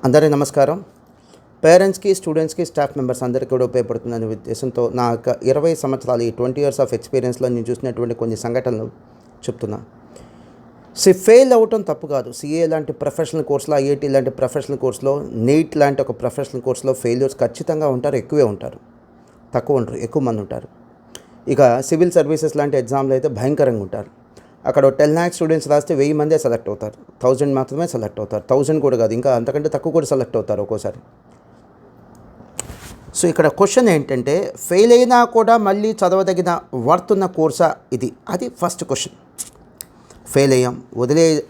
అందరికీ నమస్కారం. పేరెంట్స్కి, స్టూడెంట్స్కి, స్టాఫ్ మెంబర్స్ అందరికీ కూడా ఉపయోగపడుతుందనే ఉద్దేశంతో నా యొక్క 20 సంవత్సరాలు ఈ 20 ఇయర్స్ ఆఫ్ ఎక్స్పీరియన్స్లో నేను చూసినటువంటి కొన్ని సంఘటనలు చెప్తున్నా. ఫెయిల్ అవ్వటం తప్పు కాదు. సిఏ లాంటి ప్రొఫెషనల్ కోర్సులో, ఐఐటీ లాంటి ప్రొఫెషనల్ కోర్సులో, నీట్ లాంటి ఒక ప్రొఫెషనల్ కోర్సులో ఫెయిల్యూర్స్ ఖచ్చితంగా ఉంటారు. ఎక్కువే ఉంటారు, తక్కువ ఉంటారు, ఎక్కువ మంది ఉంటారు. ఇక సివిల్ సర్వీసెస్ లాంటి ఎగ్జామ్లో అయితే భయంకరంగా ఉంటారు. అక్కడ 10 lakhs స్టూడెంట్స్ రాస్తే 1000 మందే సెలెక్ట్ అవుతారు. 1000 మాత్రమే సెలెక్ట్ అవుతారు. 1000 కూడా కాదు, ఇంకా అంతకంటే తక్కువ కూడా సెలెక్ట్ అవుతారు ఒక్కోసారి. సో ఇక్కడ క్వశ్చన్ ఏంటంటే, ఫెయిల్ అయినా కూడా మళ్ళీ చదవదగిన వర్తున్న కోర్సా ఇది? అది ఫస్ట్ క్వశ్చన్. ఫెయిల్ అయ్యాం,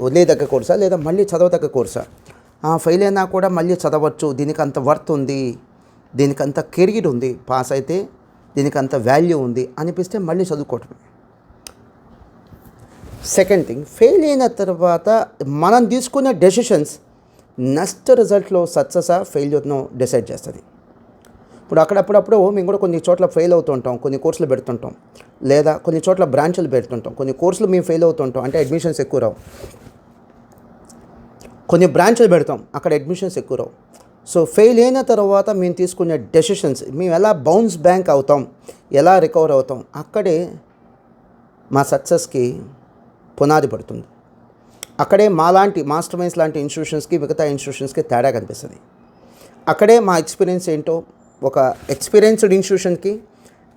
వదిలేదగ్గ కోర్సా లేదా మళ్ళీ చదవదగ్గ కోర్సా? ఫెయిల్ అయినా కూడా మళ్ళీ చదవచ్చు, దీనికి అంత వర్త్ ఉంది, దీనికి అంత కెరీర్ ఉంది, పాస్ అయితే దీనికి అంత వాల్యూ ఉంది అనిపిస్తే మళ్ళీ చదువుకోవటమే. సెకండ్ థింగ్, ఫెయిల్ అయిన తర్వాత మనం తీసుకునే డెసిషన్స్ నెక్స్ట్ రిజల్ట్లో సక్సెసా ఫెయిల్యూర్ను డిసైడ్ చేస్తుంది. ఇప్పుడు అప్పుడప్పుడు మేము కూడా కొన్ని చోట్ల ఫెయిల్ అవుతుంటాం, కొన్ని కోర్సులు పెడుతుంటాం, లేదా కొన్ని చోట్ల బ్రాంచులు పెడుతుంటాం. కొన్ని కోర్సులు మేము ఫెయిల్ అవుతుంటాం, అంటే అడ్మిషన్స్ ఎక్కువ రావు. కొన్ని బ్రాంచులు పెడతాం, అక్కడ అడ్మిషన్స్ ఎక్కువ రావు. సో ఫెయిల్ అయిన తర్వాత మేము తీసుకునే డెసిషన్స్, మేము ఎలా బౌన్స్ బ్యాంక్ అవుతాం, ఎలా రికవర్ అవుతాం, అక్కడే మా సక్సెస్కి పునాది పడుతుంది. అక్కడే మాలాంటి మాస్టర్ మైండ్స్ లాంటి ఇన్స్టిట్యూషన్స్కి మిగతా ఇన్స్టిట్యూషన్స్కి తేడా కనిపిస్తుంది. అక్కడే మా ఎక్స్పీరియన్స్ ఏంటో ఒక ఎక్స్పీరియన్స్డ్ ఇన్స్టిట్యూషన్కి,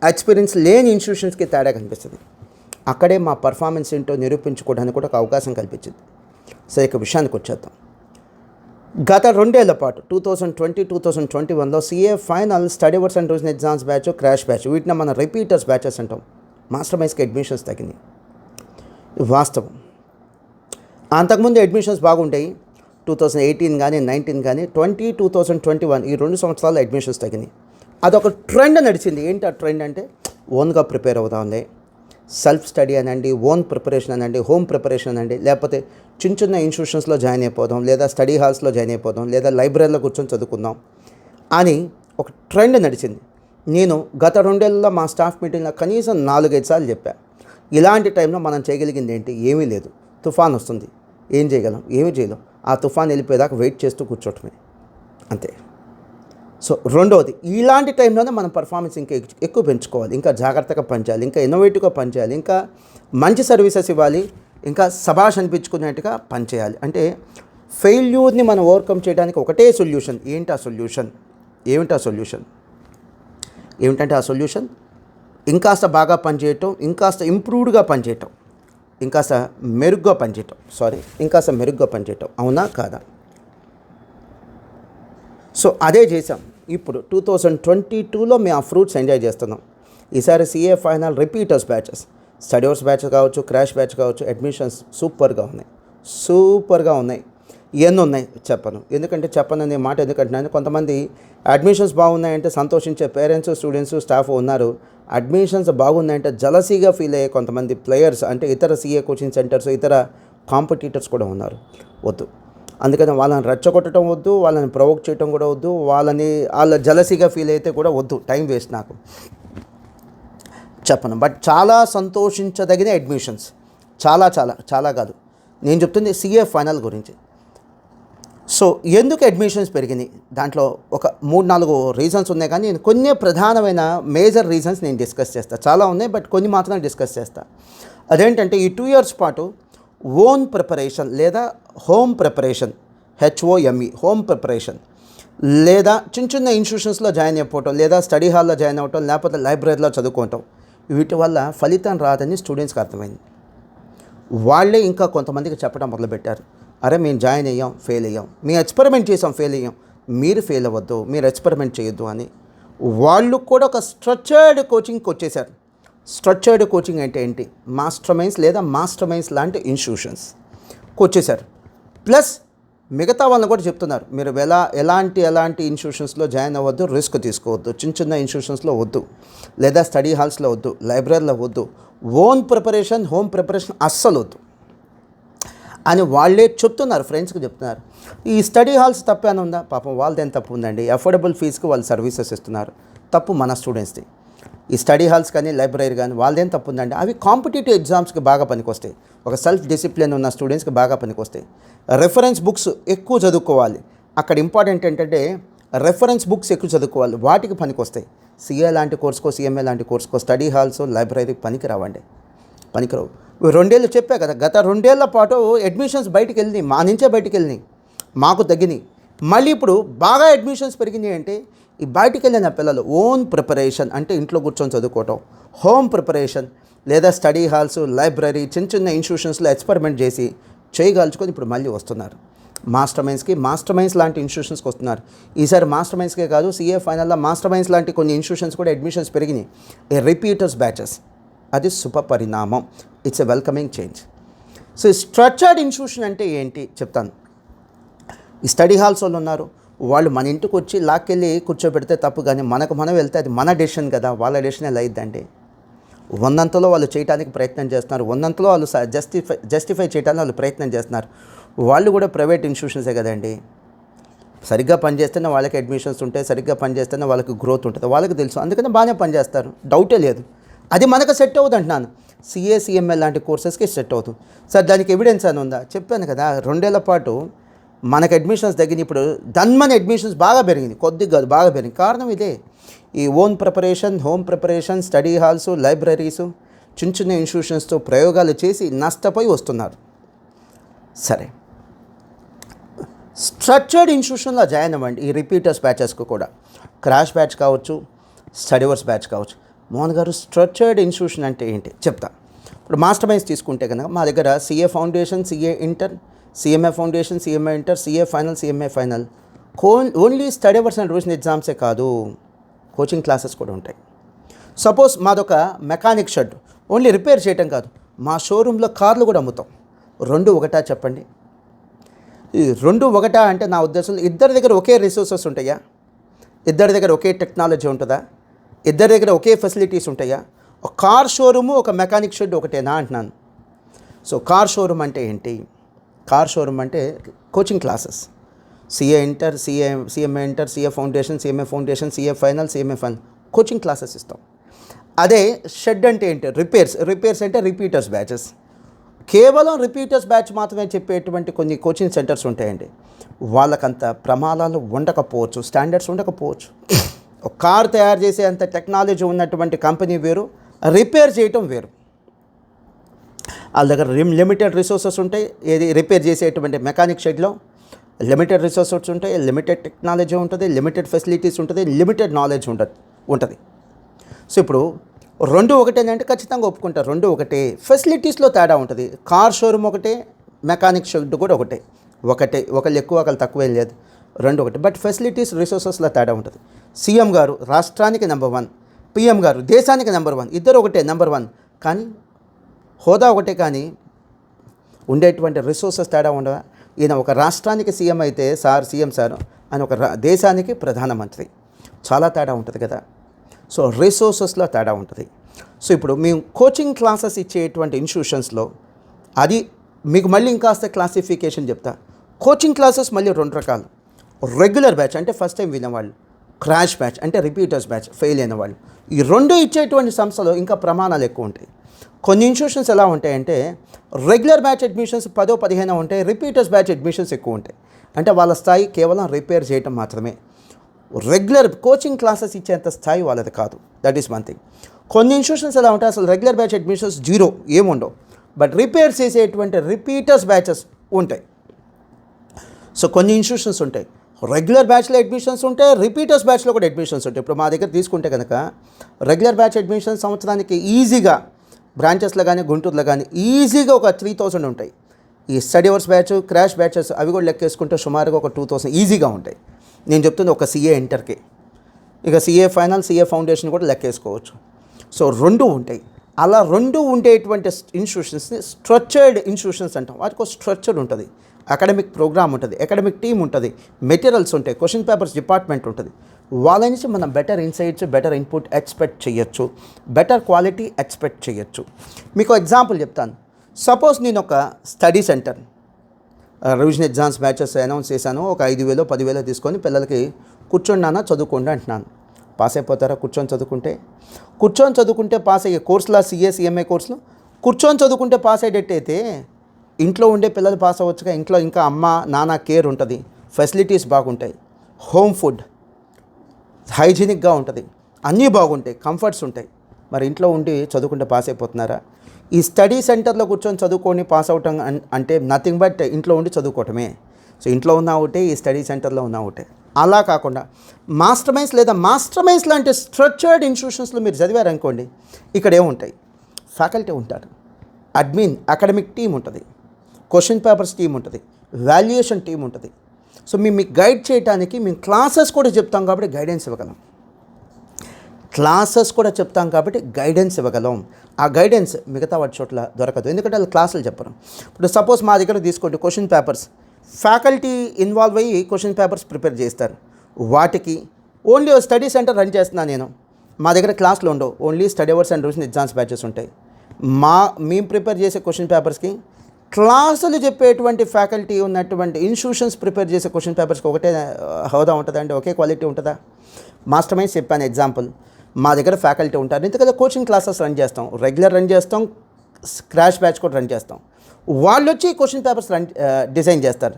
ఎక్స్పీరియన్స్ లేని ఇన్స్టిట్యూషన్స్కి తేడా కనిపిస్తుంది. అక్కడే మా పర్ఫార్మెన్స్ ఏంటో నిరూపించుకోవడానికి కూడా ఒక అవకాశం కల్పించింది. సరే, ఇక విషయానికి వచ్చేద్దాం. గత 2 ఏళ్ల పాటు 2020-2021లో CA final, study hours and revision exams batch, crash batch, వీటిని మన రిపీటర్స్ బ్యాచెస్ అంటాం. మాస్టర్ మైండ్స్కి అడ్మిషన్స్ తగ్గినాయి, వాస్తవం. అంతకుముందు అడ్మిషన్స్ బాగుంటాయి. 2018 కానీ 19 కానీ 2021 ఈ 2 సంవత్సరాలు అడ్మిషన్స్ తగ్గినాయి. అదొక ట్రెండ్ నడిచింది. ఏంటి ఆ ట్రెండ్ అంటే, ఓన్గా ప్రిపేర్ అవుదాంలే, సెల్ఫ్ స్టడీ అనండి, ఓన్ ప్రిపరేషన్ అనండి, హోమ్ ప్రిపరేషన్ అనండి, లేకపోతే చిన్న చిన్న ఇన్స్టిట్యూషన్స్లో జాయిన్ అయిపోదాం, లేదా స్టడీ హాల్స్లో జాయిన్ అయిపోదాం, లేదా లైబ్రరీలో కూర్చొని చదువుకుందాం అని ఒక ట్రెండ్ నడిచింది. నేను గత 2 ఏళ్ళలో మా స్టాఫ్ మీటింగ్లో కనీసం 4-5 సార్లు చెప్పా, ఇలాంటి టైంలో మనం చేయగలిగింది ఏంటి? ఏమీ లేదు. తుఫాన్ వస్తుంది, ఏం చేయగలం? ఏమీ చేయలేం. ఆ తుఫాన్ వెళ్ళిపోయేదాకా వెయిట్ చేస్తూ కూర్చోటమే, అంతే. సో రెండవది, ఇలాంటి టైంలోనే మనం పర్ఫార్మెన్స్ ఇంకా ఎక్కువ పెంచుకోవాలి, ఇంకా జాగ్రత్తగా పనిచేయాలి, ఇంకా ఇన్నోవేటివ్గా పనిచేయాలి, ఇంకా మంచి సర్వీసెస్ ఇవ్వాలి, ఇంకా శభాష్ అనిపించుకునేట్టుగా పనిచేయాలి. అంటే ఫెయిల్యూర్ని మనం ఓవర్కమ్ చేయడానికి ఒకటే సొల్యూషన్. ఏమిటి ఆ సొల్యూషన్? ఏమిటంటే ఆ సొల్యూషన్ ఇంకాస్త బాగా పనిచేయటం, ఇంకాస్త ఇంప్రూవ్డ్గా పనిచేయటం, ఇంకాస్త మెరుగ్గా పనిచేయటం. అవునా కాదా? సో అదే చేసాం. ఇప్పుడు 2022లో మేము ఆ ఫ్రూట్స్ ఎంజాయ్ చేస్తున్నాం. ఈసారి CA final repeaters batches, study hours batch కావచ్చు, క్రాష్ బ్యాచ్ కావచ్చు, అడ్మిషన్స్ సూపర్గా ఉన్నాయి. ఎన్ని ఉన్నాయి చెప్పను. చెప్పననే మాట ఎందుకంటున్నాను, కొంతమంది అడ్మిషన్స్ బాగున్నాయంటే సంతోషించే పేరెంట్స్, స్టూడెంట్స్, స్టాఫ్ ఉన్నారు. అడ్మిషన్స్ బాగున్నాయంటే జలసీగా ఫీల్ అయ్యే కొంతమంది ప్లేయర్స్, అంటే ఇతర సిఏ కోచింగ్ సెంటర్స్, ఇతర కాంపిటీటర్స్ కూడా ఉన్నారు. వద్దు. అందుకని వాళ్ళని రెచ్చగొట్టడం వద్దు, వాళ్ళని ప్రొవోక్ చేయడం కూడా వద్దు, వాళ్ళ జలసీగా ఫీల్ అయితే కూడా వద్దు. టైం వేస్ట్ నాకు చెప్పను. బట్ చాలా సంతోషించదగిన అడ్మిషన్స్, చాలా కాదు, నేను చెప్తుంది సిఏ ఫైనల్ గురించి. సో ఎందుకు అడ్మిషన్స్ పెరిగినాయి? దాంట్లో ఒక 3-4 రీజన్స్ ఉన్నాయి, కానీ నేను కొన్ని ప్రధానమైన మేజర్ రీజన్స్ నేను డిస్కస్ చేస్తాను. చాలా ఉన్నాయి, బట్ కొన్ని మాత్రమే డిస్కస్ చేస్తాను. అదేంటంటే, ఈ 2 years పాటు ఓన్ ప్రిపరేషన్ లేదా home preparation, HOME, home preparation, లేదా చిన్న ఇన్స్టిట్యూషన్స్లో జాయిన్ అయిపోవటం, లేదా స్టడీ హాల్లో జాయిన్ అవ్వటం, లేకపోతే లైబ్రరీలో చదువుకోవటం, వీటి వల్ల ఫలితం రాదని స్టూడెంట్స్కి అర్థమైంది. వాళ్ళే ఇంకా కొంతమందికి చెప్పడం మొదలుపెట్టారు, అరే మేము జాయిన్ అయ్యాం, ఫెయిల్ అయ్యాం, మేము ఎక్స్పెరిమెంట్ చేసాం, ఫెయిల్ అయ్యాం, మీరు ఫెయిల్ అవ్వద్దు, మీరు ఎక్స్పెరిమెంట్ చేయొద్దు అని. వాళ్ళు కూడా ఒక స్ట్రక్చర్డ్ కోచింగ్కి వచ్చేసారు. స్ట్రక్చర్డ్ కోచింగ్ అంటే ఏంటి? మాస్టర్ మైండ్స్ లాంటి ఇన్స్టిట్యూషన్స్కి వచ్చేసారు. ప్లస్ మిగతా వాళ్ళని కూడా చెప్తున్నారు, మీరు ఎలాంటి ఇన్స్టిట్యూషన్స్లో జాయిన్ అవ్వద్దు, రిస్క్ తీసుకోవద్దు, చిన్న ఇన్స్టిట్యూషన్స్లో వద్దు, లేదా స్టడీ హాల్స్లో వద్దు, లైబ్రరీలో వద్దు, ఓన్ ప్రిపరేషన్, హోమ్ ప్రిపరేషన్ అస్సలు వద్దు అని వాళ్ళే చెప్తున్నారు, ఫ్రెండ్స్కి చెప్తున్నారు. ఈ స్టడీ హాల్స్ తప్పేనా ఉందా? పాపం వాళ్ళది ఏం తప్పు ఉందండి? అఫోర్డబుల్ ఫీజుకి వాళ్ళు సర్వీసెస్ ఇస్తున్నారు. తప్పు మన స్టూడెంట్స్ది. ఈ స్టడీ హాల్స్ కానీ లైబ్రరీ కానీ వాళ్ళదేం తప్పు ఉందండి? అవి కాంపిటేటివ్ ఎగ్జామ్స్కి బాగా పనికొస్తాయి. ఒక సెల్ఫ్ డిసిప్లిన్ ఉన్న స్టూడెంట్స్కి బాగా పనికొస్తాయి. రెఫరెన్స్ బుక్స్ ఎక్కువ చదువుకోవాలి. అక్కడ ఇంపార్టెంట్ ఏంటంటే రెఫరెన్స్ బుక్స్ ఎక్కువ చదువుకోవాలి, వాటికి పనికొస్తాయి. సిఏ లాంటి కోర్సుకో, సిఎంఏ లాంటి కోర్సుకో స్టడీ హాల్స్, లైబ్రరీ పనికిరావండి, పనికిరావు. 2 ఏళ్ళు చెప్పా కదా, గత 2 ఏళ్ల పాటు అడ్మిషన్స్ బయటికి వెళ్ళినాయి, మా నుంచే బయటికి వెళ్ళినాయి, మాకు తగ్గినాయి. మళ్ళీ ఇప్పుడు బాగా అడ్మిషన్స్ పెరిగినాయి. అంటే ఈ బయటికి వెళ్ళిన పిల్లలు ఓన్ ప్రిపరేషన్ అంటే ఇంట్లో కూర్చొని చదువుకోవటం, హోమ్ ప్రిపరేషన్ లేదా స్టడీ హాల్స్, లైబ్రరీ, చిన్న చిన్న ఇన్స్టిట్యూషన్స్లో ఎక్స్పెరిమెంట్ చేసి చేయగలుచుకొని ఇప్పుడు మళ్ళీ వస్తున్నారు. మాస్టర్ మైండ్స్ లాంటి ఇన్స్టిట్యూషన్స్కి వస్తున్నారు. ఈసారి మాస్టర్ మైండ్స్కే కాదు, సిఏ ఫైనల్లో మాస్టర్ మైండ్స్ లాంటి కొన్ని ఇన్స్టిట్యూషన్స్ కూడా అడ్మిషన్స్ పెరిగినాయి. రిపీటర్స్ బ్యాచెస్, అది శుభ పరిణామం. It's a welcoming change. So structured institution అంటే ఏంటి చెప్తాను. ఈ స్టడీ హాల్స్ వాళ్ళు ఉన్నారు, వాళ్ళు మన ఇంటికి వచ్చి లాక్కెళ్ళి కూర్చోబెడితే తప్పు, కానీ మనకు మనం వెళ్తే అది మన డెసిషన్ కదా, వాళ్ళ డెసిషన్ ఎలా అయిద్దండి. వందంతలో వాళ్ళు చేయడానికి ప్రయత్నం చేస్తున్నారు, వందంతలో వాళ్ళు జస్టిఫై చేయడానికి వాళ్ళు ప్రయత్నం చేస్తున్నారు. వాళ్ళు కూడా ప్రైవేట్ ఇన్స్టిట్యూషన్సే కదండి. సరిగ్గా పనిచేస్తేనే వాళ్ళకి అడ్మిషన్స్ ఉంటాయి, సరిగ్గా పనిచేస్తేనే వాళ్ళకి గ్రోత్ ఉంటుంది, వాళ్ళకి తెలుసు. అందుకని బాగానే పనిచేస్తారు, డౌటే లేదు. అది మనకు సెట్ అవుతుంది అంటున్నాను. సిఏ, సిఎంఏ లాంటి కోర్సెస్కి సెట్ అవుతుంది. సార్ దానికి ఎవిడెన్స్ అని ఉందా? చెప్పాను కదా, 2 ఏళ్ల పాటు మనకు అడ్మిషన్స్ తగ్గినాయి. ఇప్పుడు దన్మని అడ్మిషన్స్ బాగా పెరిగింది, కొద్దిగా కాదు బాగా పెరిగింది. కారణం ఇదే, ఈ own preparation, home preparation, study halls, libraries, చిన్న చిన్న ఇన్స్టిట్యూషన్స్తో ప్రయోగాలు చేసి నష్టపోయి వస్తున్నారు. సరే, స్ట్రక్చర్డ్ ఇన్స్టిట్యూషన్లో జాయిన్ అవ్వండి. ఈ రిపీటర్స్ బ్యాచెస్కు కూడా, క్రాష్ బ్యాచ్ కావచ్చు, స్టడీవర్స్ బ్యాచ్ కావచ్చు. మోహన్ గారు, స్ట్రక్చర్డ్ ఇన్స్టిట్యూషన్ అంటే ఏంటి చెప్తా. ఇప్పుడు మాస్టర్ మైండ్స్ తీసుకుంటే కనుక మా దగ్గర CA foundation, CA inter, CMA foundation, CMA inter, CA final, CMA final, only study hours and revision ఎగ్జామ్సే కాదు, కోచింగ్ క్లాసెస్ కూడా ఉంటాయి. సపోజ్ మాదొక మెకానిక్ షెడ్, ఓన్లీ రిపేర్ చేయటం కాదు, మా షోరూంలో కార్లు కూడా అమ్ముతాం. 2 ఒకటా చెప్పండి? ఈ 2 ఒకటా అంటే నా ఉద్దేశంలో ఇద్దరి దగ్గర ఒకే రిసోర్సెస్ ఉంటాయా? ఇద్దరి దగ్గర ఒకే టెక్నాలజీ ఉంటుందా? ఇద్దరి దగ్గర ఒకే ఫెసిలిటీస్ ఉంటాయా? ఒక కార్ షోరూము, ఒక మెకానిక్ షెడ్ ఒకటేనా అంటున్నాను. సో కార్ షోరూమ్ అంటే ఏంటి? కార్ షోరూమ్ అంటే coaching classes, CA inter, CMA inter, CA foundation, CMA foundation, CA final, CMA final coaching classes ఇస్తాం. అదే షెడ్ అంటే ఏంటి? రిపేర్స్ అంటే రిపీటర్స్ బ్యాచెస్. కేవలం రిపీటర్స్ బ్యాచ్ మాత్రమే చెప్పేటువంటి కొన్ని కోచింగ్ సెంటర్స్ ఉంటాయండి. వాళ్ళకంత ప్రమాణాలు ఉండకపోవచ్చు, స్టాండర్డ్స్ ఉండకపోవచ్చు. ఒక కార్ తయారు చేసే అంత టెక్నాలజీ ఉన్నటువంటి కంపెనీ వేరు, రిపేర్ చేయటం వేరు. వాళ్ళ దగ్గర లిమిటెడ్ రిసోర్సెస్ ఉంటాయి. ఏది రిపేర్ చేసేటువంటి మెకానిక్ షెడ్లో లిమిటెడ్ రిసోర్సెస్ ఉంటాయి, లిమిటెడ్ టెక్నాలజీ ఉంటుంది, లిమిటెడ్ ఫెసిలిటీస్ ఉంటుంది, లిమిటెడ్ నాలెడ్జ్ ఉంటుంది. సో ఇప్పుడు 2 ఒకటేనంటే ఖచ్చితంగా ఒప్పుకుంటారు, 2 ఒకటే. ఫెసిలిటీస్లో తేడా ఉంటుంది. కార్ షోరూమ్ ఒకటే, మెకానిక్ షెడ్ కూడా ఒకటే. ఒకళ్ళు ఎక్కువ ఒకళ్ళు తక్కువ లేదు, 2 ఒకటి. బట్ ఫెసిలిటీస్, రిసోర్సెస్లో తేడా ఉంటుంది. సీఎం గారు రాష్ట్రానికి నెంబర్ 1, పిఎం గారు దేశానికి నెంబర్ 1, ఇద్దరు ఒకటే నెంబర్ 1. కానీ హోదా ఒకటే, కానీ ఉండేటువంటి రిసోర్సెస్ తేడా ఉండవా? ఈయన ఒక రాష్ట్రానికి సీఎం అయితే సీఎం సార్ అని, ఒక దేశానికి ప్రధానమంత్రి, చాలా తేడా ఉంటుంది కదా. సో రిసోర్సెస్లో తేడా ఉంటుంది. సో ఇప్పుడు మేము కోచింగ్ క్లాసెస్ ఇచ్చేటువంటి ఇన్స్టిట్యూషన్స్లో అది మీకు మళ్ళీ ఇంకాస్త క్లాసిఫికేషన్ చెప్తా. కోచింగ్ క్లాసెస్ మళ్ళీ 2 రకాలు. రెగ్యులర్ బ్యాచ్ అంటే ఫస్ట్ టైం వినేవాళ్ళు, క్రాష్ బ్యాచ్ అంటే రిపీటర్స్ బ్యాచ్, ఫెయిల్ అయిన వాళ్ళు. ఈ 2 ఇచ్చేటువంటి సంస్థలో ఇంకా ప్రమాణాలు ఎక్కువ ఉంటాయి. కొన్ని ఇన్స్టిట్యూషన్స్ ఎలా ఉంటాయంటే రెగ్యులర్ బ్యాచ్ అడ్మిషన్స్ 10-15 ఉంటాయి, రిపీటర్స్ బ్యాచ్ అడ్మిషన్స్ ఎక్కువ ఉంటాయి. అంటే వాళ్ళ స్థాయి కేవలం రిపేర్ చేయటం మాత్రమే, రెగ్యులర్ కోచింగ్ క్లాసెస్ ఇచ్చేంత స్థాయి వాళ్ళది కాదు. That is one thing. కొన్ని ఇన్స్టిట్యూషన్స్ ఎలా ఉంటాయి, అసలు రెగ్యులర్ బ్యాచ్ అడ్మిషన్స్ 0 ఏముండవు, బట్ రిపేర్ చేసేటువంటి రిపీటర్స్ బ్యాచెస్ ఉంటాయి. సో కొన్ని ఇన్స్టిట్యూషన్స్ ఉంటాయి, రెగ్యులర్ బ్యాచ్లో అడ్మిషన్స్ ఉంటాయి, రిపీటర్స్ బ్యాచ్లో కూడా అడ్మిషన్స్ ఉంటాయి. ఇప్పుడు మా దగ్గర తీసుకుంటే కనుక రెగ్యులర్ బ్యాచ్ అడ్మిషన్స్ సంవత్సరానికి ఈజీగా బ్రాంచెస్లో కానీ గుంటూరులో కానీ ఈజీగా ఒక 3000 ఉంటాయి. ఈ study hours batch, crash batches అవి కూడా లెక్కేసుకుంటే సుమారుగా ఒక 2000 ఈజీగా ఉంటాయి. నేను చెప్తుంది ఒక సిఏ ఇంటర్కి. ఇక సిఏ ఫైనల్, సిఏ ఫౌండేషన్ కూడా లెక్కేసుకోవచ్చు. సో 2 ఉంటాయి. అలా 2 ఉండేటువంటి ఇన్స్టిట్యూషన్స్ని స్ట్రక్చర్డ్ ఇన్స్టిట్యూషన్స్ అంటాం. వాటికి ఒక స్ట్రక్చర్ ఉంటుంది, అకాడమిక్ ప్రోగ్రామ్ ఉంటుంది, అకాడమిక్ టీమ్ ఉంటుంది, మెటీరియల్స్ ఉంటాయి, క్వశ్చన్ పేపర్స్ డిపార్ట్మెంట్ ఉంటుంది. వాళ్ళ నుంచి మనం better insights, better input expect చేయొచ్చు, బెటర్ క్వాలిటీ ఎక్స్పెక్ట్ చేయొచ్చు. మీకు ఎగ్జాంపుల్ చెప్తాను. సపోజ్ నేను ఒక study centre revision exams batches announce చేశాను. ఒక 5,000 10,000 తీసుకొని పిల్లలకి కూర్చోండి నాన్న చదువుకోండి అంటున్నాను. పాస్ అయిపోతారా కూర్చొని చదువుకుంటే పాస్ అయ్యే కోర్సులా, సిఏ సిఎంఏ కోర్సులు కూర్చొని చదువుకుంటే పాస్ అయ్యేటట్టయితే ఇంట్లో ఉండే పిల్లలు పాస్ అవ్వచ్చుగా. ఇంట్లో ఇంకా అమ్మ నాన్న కేర్ ఉంటుంది, ఫెసిలిటీస్ బాగుంటాయి, హోమ్ ఫుడ్ హైజీనిక్గా ఉంటుంది, అన్నీ బాగుంటాయి, కంఫర్ట్స్ ఉంటాయి. మరి ఇంట్లో ఉండి చదువుకుంటే పాస్ అయిపోతున్నారా? ఈ స్టడీ సెంటర్లో కూర్చొని చదువుకొని పాస్ అవటం అంటే నథింగ్ బట్ ఇంట్లో ఉండి చదువుకోవటమే. సో ఇంట్లో ఉన్న ఒకటే, ఈ స్టడీ సెంటర్లో ఉన్న ఒకటే. అలా కాకుండా మాస్టర్ మైండ్స్ లేదా మాస్టర్ మైండ్స్ లాంటి స్ట్రక్చర్డ్ ఇన్స్టిట్యూషన్స్లో మీరు చదివారనుకోండి, ఇక్కడ ఏముంటాయి? ఫ్యాకల్టీ ఉంటారు, అడ్మిన్ అకాడమిక్ టీం ఉంటుంది, క్వశ్చన్ పేపర్స్ టీం ఉంటుంది, వాల్యుయేషన్ టీం ఉంటుంది. సో మీకు గైడ్ చేయడానికి మేము క్లాసెస్ కూడా చెప్తాం కాబట్టి గైడెన్స్ ఇవ్వగలం. ఆ గైడెన్స్ మిగతా వాటి చోట్ల దొరకదు, ఎందుకంటే వాళ్ళు క్లాసులు చెప్పరు. ఇప్పుడు సపోజ్ మా దగ్గర తీసుకోండి, క్వశ్చన్ పేపర్స్ ఫ్యాకల్టీ ఇన్వాల్వ్ అయ్యి క్వశ్చన్ పేపర్స్ ప్రిపేర్ చేస్తారు. వాటికి ఓన్లీ స్టడీ సెంటర్ రన్ చేస్తున్నాను నేను. మా దగ్గర క్లాసులు ఉండవు, only study hours and revision exams batches ఉంటాయి. మేము ప్రిపేర్ చేసే క్వశ్చన్ పేపర్స్కి క్లాసులు చెప్పేటువంటి ఫ్యాకల్టీ ఉన్నటువంటి ఇన్స్టిట్యూషన్స్ ప్రిపేర్ చేసే క్వశ్చన్ పేపర్స్కి ఒకటే హోదా ఉంటుందండి, ఒకే క్వాలిటీ ఉంటుందా? మాస్టర్ మైండ్స్ చెప్పాను ఎగ్జాంపుల్. మా దగ్గర ఫ్యాకల్టీ ఉంటారు, ఎందుకంటే కోచింగ్ క్లాసెస్ రన్ చేస్తాం, రెగ్యులర్ రన్ చేస్తాం, క్రాష్ బ్యాచ్ కూడా రన్ చేస్తాం. వాళ్ళు వచ్చి క్వశ్చన్ పేపర్స్ డిజైన్ చేస్తారు,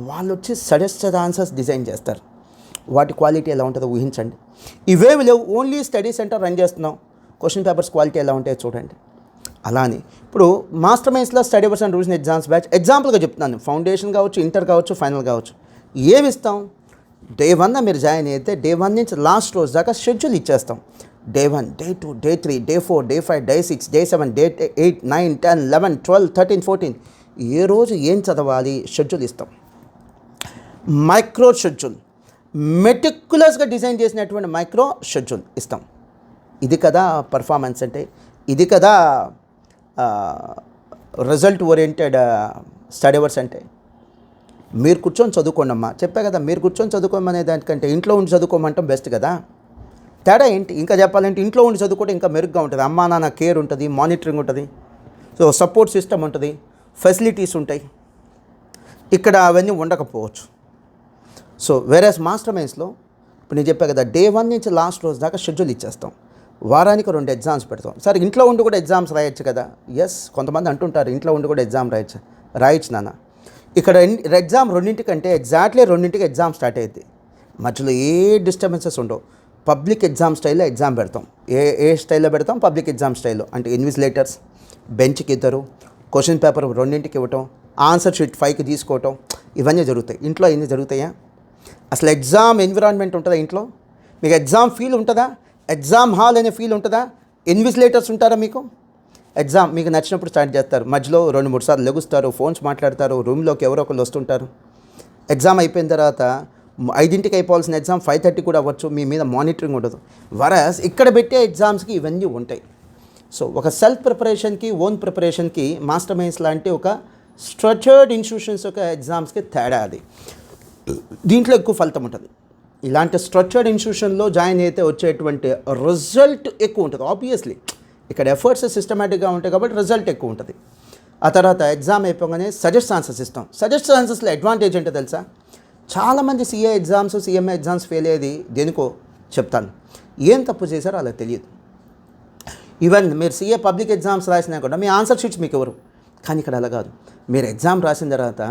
వాళ్ళు వచ్చి సజెస్టెడ్ ఆన్సర్స్ డిజైన్ చేస్తారు. వాటి క్వాలిటీ ఎలా ఉంటుందో ఊహించండి. ఇవేవి లేవు, ఓన్లీ స్టడీ సెంటర్ రన్ చేస్తున్నాం, క్వశ్చన్ పేపర్స్ క్వాలిటీ ఎలా ఉంటాయో చూడండి. అలానే ఇప్పుడు మాస్టర్ మైండ్స్లో study hours and revision exams batch ఎగ్జాంపుల్గా చెప్తున్నాను. ఫౌండేషన్ కావచ్చు, ఇంటర్ కావచ్చు, ఫైనల్ కావచ్చు. ఏమి ఇస్తాం? డే 1 మీరు జాయిన్ అయితే డే 1 నుంచి లాస్ట్ రోజు దాకా షెడ్యూల్ ఇచ్చేస్తాం. Day 1, day 2, day 3, day 4, day 5, day 6, day 7, day 8, 9, 10, 11, 12, 13, 14 ఏ రోజు ఏం చదవాలి షెడ్యూల్ ఇస్తాం. మైక్రో షెడ్యూల్, మెటిక్యులస్గా డిజైన్ చేసినటువంటి మైక్రో షెడ్యూల్ ఇస్తాం. ఇది కదా పర్ఫార్మెన్స్ అంటే, ఇది కదా రిజల్ట్ ఓరియంటెడ్ స్టడీ అవర్స్ అంటే. మీరు కూర్చొని చదువుకోండి అమ్మా, చెప్పా కదా, మీరు కూర్చొని చదువుకోమనే దానికంటే ఇంట్లో ఉండి చదువుకోమంటాం బెస్ట్ కదా. తేడా ఏంటి? ఇంకా చెప్పాలంటే ఇంట్లో ఉండి చదువుకుంటే ఇంకా మెరుగ్గా ఉంటుంది. అమ్మా నాన్న కేర్ ఉంటుంది, మానిటరింగ్ ఉంటుంది, సో సపోర్ట్ సిస్టమ్ ఉంటుంది, ఫెసిలిటీస్ ఉంటాయి. ఇక్కడ అవన్నీ ఉండకపోవచ్చు. సో వేరేస్ మాస్టర్ మైండ్స్లో ఇప్పుడు నేను చెప్పా కదా, డే 1 నుంచి లాస్ట్ రోజు దాకా షెడ్యూల్ ఇచ్చేస్తాం. వారానికి 2 ఎగ్జామ్స్ పెడతాం. సరే ఇంట్లో ఉండి కూడా ఎగ్జామ్స్ రాయొచ్చు కదా. ఎస్, కొంతమంది అంటుంటారు ఇంట్లో ఉండి కూడా ఎగ్జామ్ రాయొచ్చు నాన్న. ఇక్కడ ఎగ్జామ్ 2 ఎగ్జాక్ట్లీ 2 ఎగ్జామ్ స్టార్ట్ అయ్యింది. మధ్యలో ఏ డిస్టర్బెన్సెస్ ఉండవు. పబ్లిక్ ఎగ్జామ్ స్టైల్లో ఎగ్జామ్ పెడతాం. ఏ స్టైల్లో పెడతాం? పబ్లిక్ ఎగ్జామ్ స్టైల్లో. అంటే ఇన్విజిలేటర్స్, బెంచ్కి 2, క్వశ్చన్ పేపర్ 2 ఇవ్వటం, ఆన్సర్ షీట్ 5కి తీసుకోవటం, ఇవన్నీ జరుగుతాయి. ఇంట్లో ఇవన్నీ జరుగుతాయా? అసలు ఎగ్జామ్ ఎన్విరాన్మెంట్ ఉంటుందా ఇంట్లో? మీకు ఎగ్జామ్ ఫీల్ ఉంటుందా? ఎగ్జామ్ హాల్ అనే ఫీల్ ఉంటుందా? ఇన్విజిలేటర్స్ ఉంటారా మీకు? ఎగ్జామ్ మీకు నచ్చినప్పుడు స్టార్ట్ చేస్తారు, మధ్యలో 2-3 సార్లు లెగుస్తారు, ఫోన్స్ మాట్లాడతారు, రూమ్లోకి ఎవరో ఒకళ్ళు వస్తుంటారు. ఎగ్జామ్ అయిపోయిన తర్వాత 5కి అయిపోవాల్సిన ఎగ్జామ్ 5:30 కూడా అవ్వచ్చు. మీ మీద మానిటరింగ్ ఉండదు. వరస్ ఇక్కడ పెట్టే ఎగ్జామ్స్కి ఇవన్నీ ఉంటాయి. సో ఒక సెల్ఫ్ ప్రిపరేషన్కి, ఓన్ ప్రిపరేషన్కి మాస్టర్ మైండ్స్ లాంటి ఒక స్ట్రక్చర్డ్ ఇన్స్టిట్యూషన్స్ యొక్క ఎగ్జామ్స్కి తేడా అది. దీంట్లో ఎక్కువ ఫలితం ఉంటుంది. ఇలాంటి స్ట్రక్చర్డ్ ఇన్స్టిట్యూషన్లో జాయిన్ అయితే వచ్చేటువంటి రిజల్ట్ ఎక్కువ ఉంటుంది. ఆబ్వియస్లీ ఇక్కడ ఎఫర్ట్స్ సిస్టమేటిక్గా ఉంటాయి కాబట్టి రిజల్ట్ ఎక్కువ ఉంటుంది. ఆ తర్వాత ఎగ్జామ్ అయిపోగానే సజెస్ట్ ఆన్సర్స్ ఇస్తాం. సజెస్ట్ ఆన్సర్స్లో అడ్వాంటేజ్ ఏంటో తెలుసా? చాలామంది CA exams, CMA exams fail అయ్యేది దేనికో చెప్తాను. ఏం తప్పు చేశారో అలా తెలియదు. ఈవెన్ మీరు CA పబ్లిక్ ఎగ్జామ్స్ రాసినా కూడా మీ ఆన్సర్ షీట్స్ మీకు ఎవరు. కానీ ఇక్కడ అలా కాదు. మీరు ఎగ్జామ్ రాసిన తర్వాత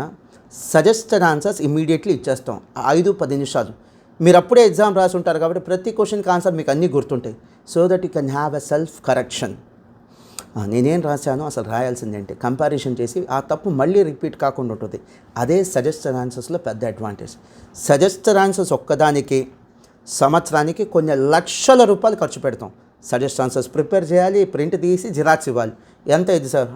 సజెస్టెడ్ ఆన్సర్స్ ఇమీడియట్లీ ఇచ్చేస్తాం. 5-10 నిమిషాలు. మీరు అప్పుడే ఎగ్జామ్ రాసి ఉంటారు కాబట్టి ప్రతి క్వశ్చన్కి ఆన్సర్ మీకు అన్నీ గుర్తుంటాయి. So that you can have a self correction. నేనేం రాశానో అసలు రాయాల్సిందేంటి కంపారిజన్ చేసి ఆ తప్పు మళ్ళీ రిపీట్ కాకుండా ఉంటుంది. అదే సజెస్టెడ్ ఆన్సర్స్లో పెద్ద అడ్వాంటేజ్. సజెస్టెడ్ ఆన్సర్స్ ఒక్కదానికి సంవత్సరానికి కొన్ని లక్షల రూపాయలు ఖర్చు పెడతాం. సజెస్ట్ ఆన్సర్స్ ప్రిపేర్ చేయాలి, ప్రింట్ తీసి జిరాక్స్ ఇవ్వాలి. ఎంత ఇది సార్?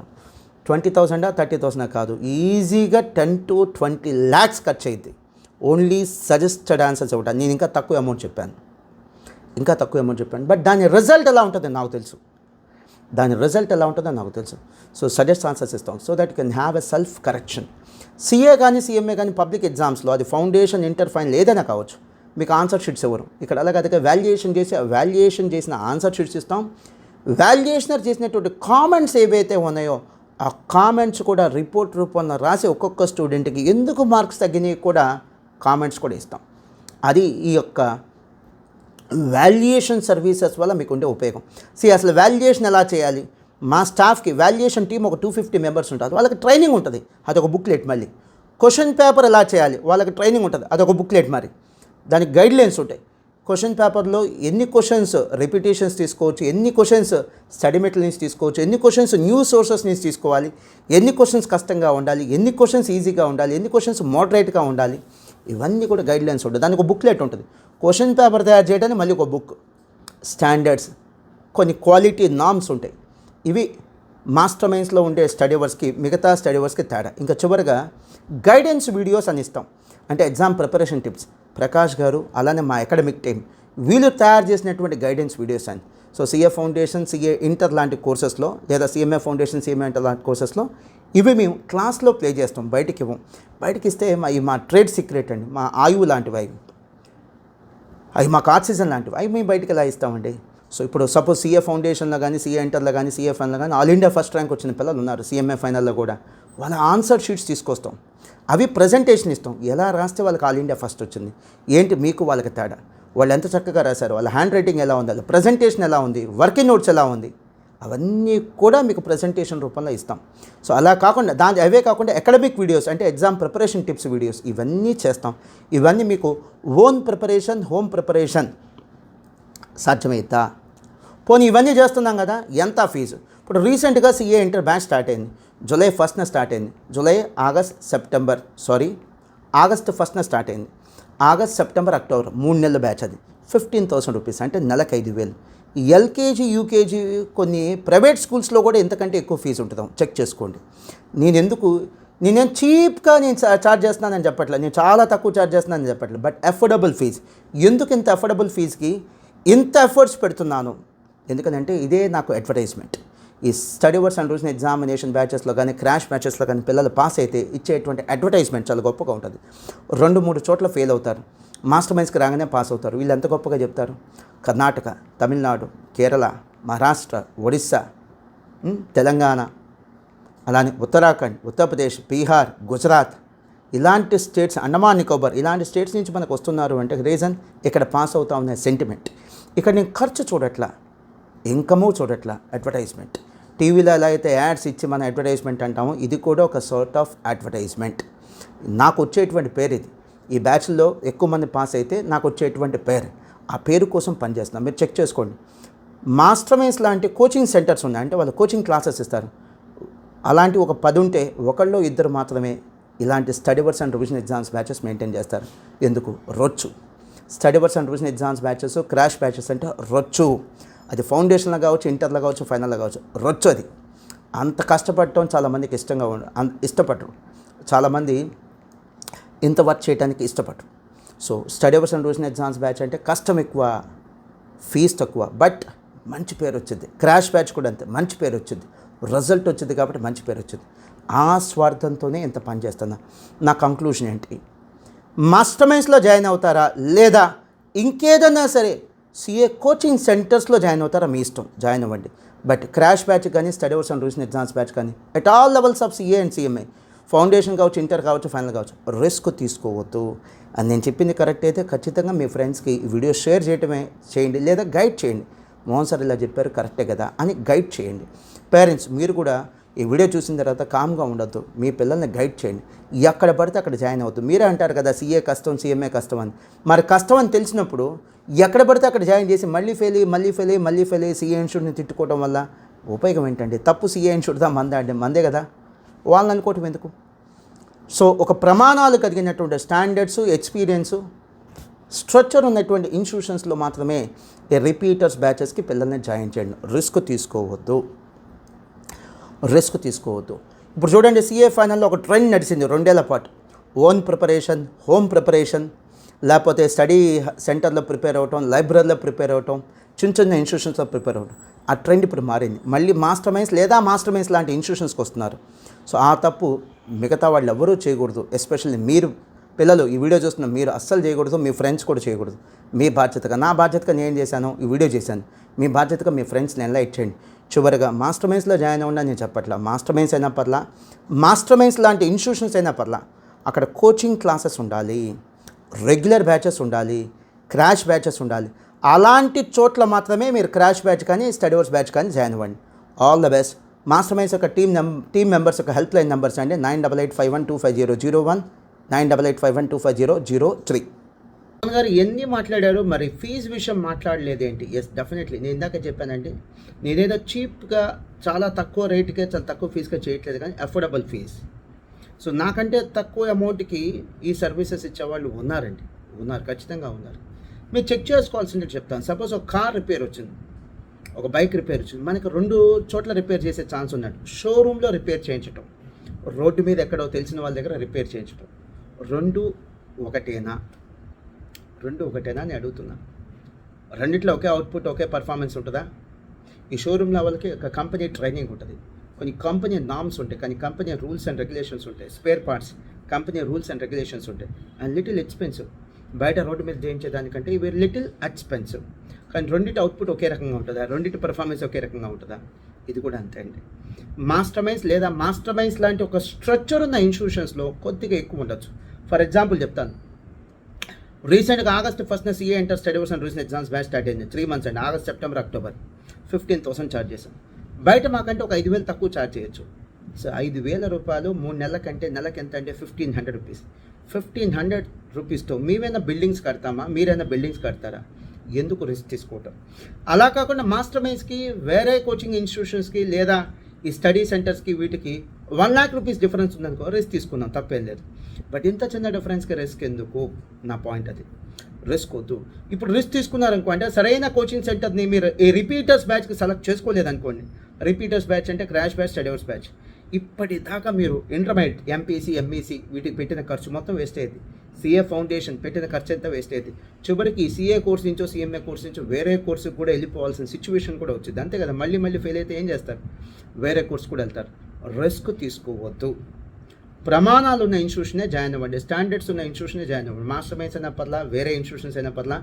20,000 30,000 కాదు, ఈజీగా 10 to 20 lakhs ఖర్చు అయింది ఓన్లీ సజెస్టెడ్ ఆన్సర్స్ ఇవ్వటం. నేను ఇంకా తక్కువ అమౌంట్ చెప్పాను. బట్ దాని రిజల్ట్ ఎలా ఉంటుందో నాకు తెలుసు. సో సజెస్ట్ ఆన్సర్స్ ఇస్తాం so that you can have a self correction. CA కానీ CMA కానీ పబ్లిక్ ఎగ్జామ్స్లో అది ఫౌండేషన్, ఇంటర్, ఫైనల్ ఏదైనా కావచ్చు, మీకు ఆన్సర్ షీట్స్ ఇవ్వరు. ఇక్కడ అలాగే వాల్యుయేషన్ చేసిన ఆన్సర్ షీట్స్ ఇస్తాం. వాల్యుయేషనర్ చేసినటువంటి కామెంట్స్ ఏవైతే ఉన్నాయో ఆ కామెంట్స్ కూడా రిపోర్ట్ రూపంలో రాసి ఒక్కొక్క స్టూడెంట్కి ఎందుకు మార్క్స్ తగ్గినాయి కూడా కామెంట్స్ కూడా ఇస్తాం. అది ఈ యొక్క వాల్యుయేషన్ సర్వీసెస్ వల్ల మీకు ఉండే ఉపయోగం. అసలు వాల్యుయేషన్ ఎలా చేయాలి? మా స్టాఫ్కి వాల్యుయేషన్ టీం ఒక 250 మెంబర్స్ ఉంటారు. వాళ్ళకి ట్రైనింగ్ ఉంటుంది. అది ఒక బుక్లెట్. మళ్ళీ క్వశ్చన్ పేపర్ ఎలా చేయాలి వాళ్ళకి ట్రైనింగ్ ఉంటుంది, అదొక బుక్లెట్ మరి, దానికి గైడ్లైన్స్ ఉంటాయి. క్వశ్చన్ పేపర్లో ఎన్ని క్వశ్చన్స్ రిపిటేషన్స్ తీసుకోవచ్చు, ఎన్ని క్వశ్చన్స్ స్టడీ మెటీరియల్ నుంచి తీసుకోవచ్చు, ఎన్ని క్వశ్చన్స్ న్యూస్ సోర్సెస్ నుంచి తీసుకోవాలి, ఎన్ని క్వశ్చన్స్ కష్టంగా ఉండాలి, ఎన్ని క్వశ్చన్స్ ఈజీగా ఉండాలి, ఎన్ని క్వశ్చన్స్ మోడరేట్గా ఉండాలి, ఇవన్నీ కూడా గైడ్లైన్స్ ఉంటాయి. దానికి ఒక బుక్లెట్ ఉంటుంది. క్వశ్చన్ పేపర్ తయారు చేయడానికి మళ్ళీ ఒక బుక్, స్టాండర్డ్స్, కొన్ని క్వాలిటీ నామ్స్ ఉంటాయి. ఇవి మాస్టర్ మైండ్స్లో ఉండే స్టడీవర్స్కి మిగతా స్టడీవర్స్కి తేడా. ఇంకా చివరిగా గైడెన్స్ వీడియోస్ అని ఇస్తాం, అంటే ఎగ్జామ్ ప్రిపరేషన్ టిప్స్. ప్రకాష్ గారు అలానే మా అకాడమిక్ టీం వీళ్ళు తయారు చేసినటువంటి గైడెన్స్ వీడియోస్ అని. So CA foundation, CA inter లాంటి కోర్సెస్లో లేదా సిఎంఏ ఫౌండేషన్, సిఎంఏ ఇంటర్ లాంటి కోర్సెస్లో ఇవి మేము క్లాస్లో ప్లే చేస్తాం, బయటికి ఇవ్వం. బయటికి ఇస్తే మా ట్రేడ్ సీక్రెట్ అండి, మా ఆయువు లాంటివి అవి మాకు ఆక్సిజన్ లాంటివి, అవి మేము బయటికి ఎలా ఇస్తామండి. సో ఇప్పుడు సపోజ్ సిఏ ఫౌండేషన్లో కానీ, సిఏ ఇంటర్లో కానీ, సిఏ ఫైనల్లో కానీ ఆల్ ఇండియా ఫస్ట్ ర్యాంక్ వచ్చిన పిల్లలు ఉన్నారు. సిఎంఏ ఫైనల్లో కూడా వాళ్ళ ఆన్సర్ షీట్స్ తీసుకొస్తాం, అవి ప్రజెంటేషన్ ఇస్తాం. ఎలా రాస్తే వాళ్ళకి ఆల్ ఇండియా ఫస్ట్ వచ్చింది, ఏంటి మీకు వాళ్ళకి తేడా, వాళ్ళు ఎంత చక్కగా రాశారు, వాళ్ళ హ్యాండ్ రైటింగ్ ఎలా ఉంది, వాళ్ళ ప్రజెంటేషన్ ఎలా ఉంది, వర్కింగ్ నోట్స్ ఎలా ఉంది, అవన్నీ కూడా మీకు ప్రజెంటేషన్ రూపంలో ఇస్తాం. సో అలా కాకుండా అవే కాకుండా అకాడమిక్ వీడియోస్, అంటే ఎగ్జామ్ ప్రిపరేషన్ టిప్స్ వీడియోస్ ఇవన్నీ చేస్తాం. ఇవన్నీ మీకు ఓన్ ప్రిపరేషన్, హోమ్ ప్రిపరేషన్ సాధ్యమవుతా. పోనీ ఇవన్నీ చేస్తున్నాం కదా, ఎంత ఫీజు? ఇప్పుడు రీసెంట్గా సిఏ ఇంటర్ బ్యాచ్ స్టార్ట్ అయింది, జూలై 1న స్టార్ట్ అయింది. ఆగస్ట్ 1న స్టార్ట్ అయింది. ఆగస్ట్, సెప్టెంబర్, అక్టోబర్ 3 నెలల బ్యాచ్. అది 15,000 రూపీస్, అంటే నెలకు 5,000. ఎల్కేజీ, యూకేజీ కొన్ని ప్రైవేట్ స్కూల్స్లో కూడా ఇంతకంటే ఎక్కువ ఫీజు ఉంటుందాం, చెక్ చేసుకోండి. నేనేం చీప్గా ఛార్జ్ చేస్తున్నానని చెప్పట్లేదు, నేను చాలా తక్కువ ఛార్జ్ చేస్తున్నానని చెప్పట్లేదు, బట్ అఫోర్డబుల్ ఫీజ్. ఎందుకు ఇంత అఫోర్డబుల్ ఫీజ్కి ఇంత ఎఫర్ట్స్ పెడుతున్నాను? ఎందుకంటే ఇదే నాకు అడ్వర్టైజ్మెంట్. ఈ స్టడీవర్స్ అండ్ రూల్స్ ఎగ్జామినేషన్ బ్యాచెస్లో కానీ, క్రాష్ బ్యాచెస్లో కానీ పిల్లలు పాస్ అయితే ఇచ్చేటువంటి అడ్వర్టైజ్మెంట్ చాలా గొప్పగా ఉంటుంది. 2-3 చోట్ల ఫెయిల్ అవుతారు, మాస్టర్ మైండ్స్కి రాగానే పాస్ అవుతారు. వీళ్ళు ఎంత గొప్పగా చెప్తారు. కర్ణాటక, తమిళనాడు, కేరళ, మహారాష్ట్ర, ఒడిస్సా, తెలంగాణ, అలానే ఉత్తరాఖండ్, ఉత్తరప్రదేశ్, బీహార్, గుజరాత్, ఇలాంటి స్టేట్స్, అండమాన్ నికోబార్, ఇలాంటి స్టేట్స్ నుంచి మనకు వస్తున్నారు అంటే రీజన్ ఇక్కడ పాస్ అవుతా ఉన్న సెంటిమెంట్. ఇక్కడ నేను ఖర్చు చూడట్లా, ఇన్కము చూడట్లా, అడ్వర్టైజ్మెంట్. టీవీలో ఎలా అయితే యాడ్స్ ఇచ్చి మన అడ్వర్టైజ్మెంట్ అంటామో, ఇది కూడా ఒక సార్ట్ ఆఫ్ అడ్వర్టైజ్మెంట్. నాకు వచ్చేటువంటి పేరు ఇది. ఈ బ్యాచ్లో ఎక్కువ మంది పాస్ అయితే నాకు వచ్చేటువంటి పేరు, ఆ పేరు కోసం పనిచేస్తున్నాం. మీరు చెక్ చేసుకోండి. మాస్టర్ మైండ్స్ లాంటి కోచింగ్ సెంటర్స్ ఉన్నాయి, అంటే వాళ్ళు కోచింగ్ క్లాసెస్ ఇస్తారు. అలాంటి ఒక 10 ఉంటే 1-2 మాత్రమే ఇలాంటి study hours and revision exams batches maintain చేస్తారు. ఎందుకు? రొచ్చు. Study hours and revision exams batches, crash batches అంటే రొచ్చు. అది ఫౌండేషన్లో కావచ్చు, ఇంటర్లో కావచ్చు, ఫైనల్లో కావచ్చు, రొచ్చు. అది అంత కష్టపడటం చాలామందికి ఇష్టపడరు. చాలామంది ఇంత వర్క్ చేయడానికి ఇష్టపడరు. So study hours and revision exams batch అంటే కష్టం ఎక్కువ, ఫీజు తక్కువ, బట్ మంచి పేరు వచ్చింది. క్రాష్ బ్యాచ్ కూడా అంతే, మంచి పేరు వచ్చింది, రిజల్ట్ వచ్చింది కాబట్టి మంచి పేరు వచ్చింది. ఆ స్వార్థంతోనే ఇంత పని చేస్తున్నా. నా కంక్లూషన్ ఏంటి? మాస్టర్ మైండ్స్లో జాయిన్ అవుతారా, లేదా ఇంకేదన్నా సరే సిఏ కోచింగ్ సెంటర్స్లో జాయిన్ అవుతారా, మీ ఇష్టం, జాయిన్ అవ్వండి. బట్ క్రాష్ బ్యాచ్ కానీ, స్టడీవర్స్ అండ్ రివిజన్ ఎగ్జామ్స్ బ్యాచ్ కానీ, at all levels of CA and CMA, foundation కావచ్చు, ఇంటర్ కావచ్చు, ఫైనల్ కావచ్చు, రిస్క్ తీసుకోవద్దు. అని నేను చెప్పింది కరెక్ట్ అయితే ఖచ్చితంగా మీ ఫ్రెండ్స్కి ఈ వీడియో షేర్ చేయడమే చేయండి, లేదా గైడ్ చేయండి. మోహన్ సార్ ఇలా చెప్పారు కరెక్టే కదా అని గైడ్ చేయండి. పేరెంట్స్ మీరు కూడా ఈ వీడియో చూసిన తర్వాత కామ్గా ఉండొద్దు, మీ పిల్లల్ని గైడ్ చేయండి. ఎక్కడ పడితే అక్కడ జాయిన్ అవుతుంది. మీరే అంటారు కదా సిఏ కష్టం, సిఎంఏ కష్టం అని. మరి కష్టం అని తెలిసినప్పుడు ఎక్కడ పడితే అక్కడ జాయిన్ చేసి మళ్ళీ ఫెయిల్ అయ్యి సిఏ ఇన్స్టిట్యూట్ని తిట్టుకోవడం వల్ల ఉపయోగం ఏంటండి? తప్పు సిఏ ఇన్స్టిట్యూట్దా మందే కదా, వాళ్ళని అనుకోవటం ఎందుకు? సో ఒక ప్రమాణాలు కలిగినటువంటి స్టాండర్డ్స్, ఎక్స్పీరియన్సు, స్ట్రక్చర్ ఉన్నటువంటి ఇన్స్టిట్యూషన్స్లో మాత్రమే ఈ రిపీటర్స్ బ్యాచెస్కి పిల్లల్ని జాయిన్ చేయండి. రిస్క్ తీసుకోవద్దు. ఇప్పుడు చూడండి, సిఏ ఫైనల్లో ఒక ట్రెండ్ నడిచింది 2 ఏళ్ల పాటు. ఓన్ ప్రిపరేషన్, హోమ్ ప్రిపరేషన్, లేకపోతే స్టడీ సెంటర్లో ప్రిపేర్ అవ్వటం, లైబ్రరీలో ప్రిపేర్ అవ్వటం, చిన్న ఇన్స్టిట్యూషన్స్లో ప్రిపేర్ అవ్వడం. ఆ ట్రెండ్ ఇప్పుడు మారింది. మళ్ళీ మాస్టర్ మైండ్స్ లేదా మాస్టర్ మైండ్స్ లాంటి ఇన్స్టిట్యూషన్స్కి వస్తున్నారు. సో ఆ తప్పు మిగతా వాళ్ళు ఎవరూ చేయకూడదు. ఎస్పెషల్లీ మీరు పిల్లలు ఈ వీడియో చూస్తున్న మీరు అస్సలు చేయకూడదు, మీ ఫ్రెండ్స్ కూడా చేయకూడదు. మీ బాధ్యతగా, నా బాధ్యతగా నేను చేశాను, ఈ వీడియో చేశాను, మీ బాధ్యతగా మీ ఫ్రెండ్స్ని ఎన్లైట్ చేయండి. చివరిగా మాస్టర్ మైండ్స్లో జాయిన్ అవ్వండి నేను చెప్పట్లా. మాస్టర్ మైండ్స్ అయినా పర్లా, మాస్టర్ మైండ్స్ లాంటి ఇన్స్టిట్యూషన్స్ అయినా పర్లా, అక్కడ కోచింగ్ క్లాసెస్ ఉండాలి, రెగ్యులర్ బ్యాచెస్ ఉండాలి, క్రాష్ బ్యాచెస్ ఉండాలి. అలాంటి చోట్ల మాత్రమే మీరు క్రాష్ బ్యాచ్ కానీ, స్టడీవర్స్ బ్యాచ్ కానీ జాయిన్ అవ్వండి. All the best. Master minds యొక్క టీమ్ మెంబర్స్ యొక్క హెల్ప్ లైన్ నెంబర్స్ అండి 9885125001, 9885125003. గారు ఎన్ని మాట్లాడారు, మరి ఫీజు విషయం మాట్లాడలేదేంటి? ఎస్, డెఫినెట్లీ నేను ఇందాక చెప్పానండి, నేనేదో చీప్గా చాలా తక్కువ రేటుకే చాలా తక్కువ ఫీజుగా చేయట్లేదు, కానీ అఫోర్డబుల్ ఫీజ్. సో నాకంటే తక్కువ అమౌంట్కి ఈ సర్వీసెస్ ఇచ్చేవాళ్ళు ఉన్నారండి, ఉన్నారు, ఖచ్చితంగా ఉన్నారు. మీరు చెక్ చేసుకోవాల్సింది చెప్తాను. సపోజ్ ఒక కార్ రిపేర్ వచ్చింది, ఒక బైక్ రిపేర్ వచ్చింది, మనకి 2 చోట్ల రిపేర్ చేసే ఛాన్స్ ఉన్నట్టు. షోరూంలో రిపేర్ చేయించటం, రోడ్డు మీద ఎక్కడో తెలిసిన వాళ్ళ దగ్గర రిపేర్ చేయించటం, రెండు ఒకటేనా అని అడుగుతున్నా. రెండిట్లో ఒకే అవుట్పుట్, ఒకే పర్ఫార్మెన్స్ ఉంటుందా? ఈ షోరూంలో వాళ్ళకి ఒక కంపెనీ ట్రైనింగ్ ఉంటుంది, కొన్ని కంపెనీ నామ్స్ ఉంటాయి, కానీ కంపెనీ రూల్స్ అండ్ రెగ్యులేషన్స్ ఉంటాయి. Spare parts company rules and regulations ఉంటాయి. And little expensive. బయట రోడ్డు మీద చేయించేదానికంటే ఇవి లిటిల్ ఎక్స్పెన్సివ్. కానీ రెండింటి అవుట్పుట్ ఒకే రకంగా ఉంటుందా? రెండింటి పర్ఫార్మెన్స్ ఒకే రకంగా ఉంటుందా? ఇది కూడా అంతే అండి. మాస్టర్ మైండ్స్ లేదా మాస్టర్ మైండ్స్ లాంటి ఒక స్ట్రక్చర్ ఉన్న ఇన్స్టిట్యూషన్స్లో కొద్దిగా ఎక్కువ ఉండొచ్చు. ఫర్ ఎగ్జాంపుల్ చెప్తాను, రీసెంట్గా August 1st CA inter study hours and recent exams batch start అయింది. 3 months అండి, August, September, October. 15,000 ఛార్జ్ చేశాం. బయట మాకంటే ఒక 5,000 తక్కువ ఛార్జ్ చేయొచ్చు. సో 5,000 రూపాయలు 3 నెలల కంటే నెలకి ఎంత అంటే 1,500 రూపీస్. 1,500 రూపీస్తో మేమైనా బిల్డింగ్స్ కడతామా? మీరైనా బిల్డింగ్స్ కడతారా? ఎందుకు రిస్క్ తీసుకోవటం? అలా కాకుండా మాస్టర్ మైండ్స్కి, వేరే కోచింగ్ ఇన్స్టిట్యూషన్స్కి లేదా ఈ స్టడీ సెంటర్స్కి వీటికి 1 lakh రూపీస్ డిఫరెన్స్ ఉందనుకో, రిస్క్ తీసుకుందాం, తప్పేం లేదు. బట్ ఇంత చిన్న డిఫరెన్స్కి రిస్క్ ఎందుకు? నా పాయింట్ అది. రిస్క్ వద్దు. ఇప్పుడు రిస్క్ తీసుకున్నారనుకో, అంటే సరైన కోచింగ్ సెంటర్ని మీరు ఈ రిపీటర్స్ బ్యాచ్కి సెలెక్ట్ చేసుకోలేదనుకోండి. రిపీటర్స్ బ్యాచ్ అంటే crash batch, study hours batch. ఇప్పటిదాకా మీరు ఇంటర్మీడియట్, ఎంపీసీ, ఎంఈసీ వీటికి పెట్టిన ఖర్చు మొత్తం వేస్ట్ అయ్యింది. సిఏ ఫౌండేషన్ పెట్టిన ఖర్చు ఎంత వేస్ట్ అయ్యింది. చివరికి సిఏ కోర్స్ నుంచో, సిఎంఏ కోర్స్ నుంచో వేరే కోర్సుకు కూడా వెళ్ళిపోవాల్సిన సిచ్యువేషన్ కూడా వచ్చింది. అంతే కదా, మళ్ళీ ఫెయిల్ అయితే ఏం చేస్తారు? వేరే కోర్స్ కూడా వెళ్తారు. రిస్క్ తీసుకోవద్దు. ప్రమాణాలు ఉన్న ఇన్స్టిట్యూషనే జాయిన్ అవ్వండి, స్టాండర్డ్స్ ఉన్న ఇన్స్టిట్యూషనే జాయిన్ అవ్వండి. మాస్టర్ మైండ్స్ అయినా పర్లా, వేరే ఇన్స్టిట్యూషన్స్ అయినా పర్లా,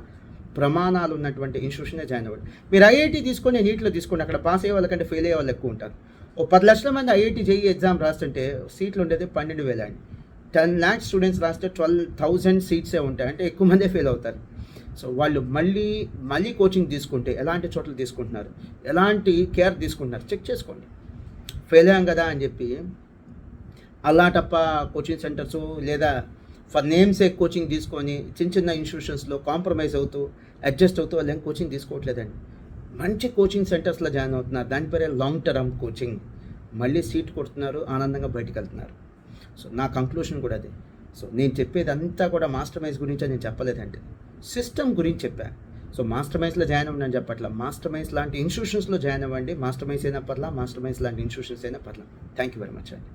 ప్రమాణాలు ఉన్నటువంటి ఇన్స్టిట్యూషనే జాయిన్ అవ్వండి. మీరు ఐఐటీ తీసుకొని, నీట్లో తీసుకోండి, అక్కడ పాస్ అయ్యే వాళ్ళకంటే ఫెయిల్ అయ్యే వాళ్ళు ఎక్కువ ఉంటారు. ఓ 10 లక్షల మంది ఐఐటీ జేఈ ఎగ్జామ్ రాస్తుంటే సీట్లు ఉండేది 12,000 అండి. 10 lakh స్టూడెంట్స్ రాస్తే 12,000 సీట్సే ఉంటాయి, అంటే ఎక్కువ మందే ఫెయిల్ అవుతారు. సో వాళ్ళు మళ్ళీ కోచింగ్ తీసుకుంటే ఎలాంటి చోట్ల తీసుకుంటున్నారు, ఎలాంటి కేర్ తీసుకుంటున్నారు చెక్ చేసుకోండి. ఫెయిల్ అయ్యాం కదా అని చెప్పి అలాటప్ప కోచింగ్ సెంటర్స్ లేదా ఫర్ నేమ్ సేక్ కోచింగ్ తీసుకొని చిన్న ఇన్స్టిట్యూషన్స్లో కాంప్రమైజ్ అవుతూ, అడ్జస్ట్ అవుతూ వాళ్ళు ఏం కోచింగ్ తీసుకోవట్లేదండి. మంచి కోచింగ్ సెంటర్స్లో జాయిన్ అవుతున్నారు, దాని పేరే లాంగ్ టర్మ్ కోచింగ్. మళ్ళీ సీట్ కొడుతున్నారు, ఆనందంగా బయటికి వెళ్తున్నారు. సో నా కంక్లూషన్ కూడా అదే. సో నేను చెప్పేది అంతా కూడా మాస్టర్ మైండ్స్ గురించి నేను చెప్పలేదంటే సిస్టమ్ గురించి చెప్పాను. సో మాస్టర్ మైండ్స్లో జాయిన్ అవ్వండి చెప్పట్లా, మాస్టర్ మైండ్స్ లాంటి ఇన్స్టిట్యూషన్స్లో జాయిన్ అవ్వండి. మాస్టర్ మైండ్స్ అయినా పర్లా, మాస్టర్ మైండ్స్ లాంటి ఇన్స్టిట్యూషన్స్ అయినా పర్లా. థ్యాంక్ యూ వెరీ మచ్ అండి.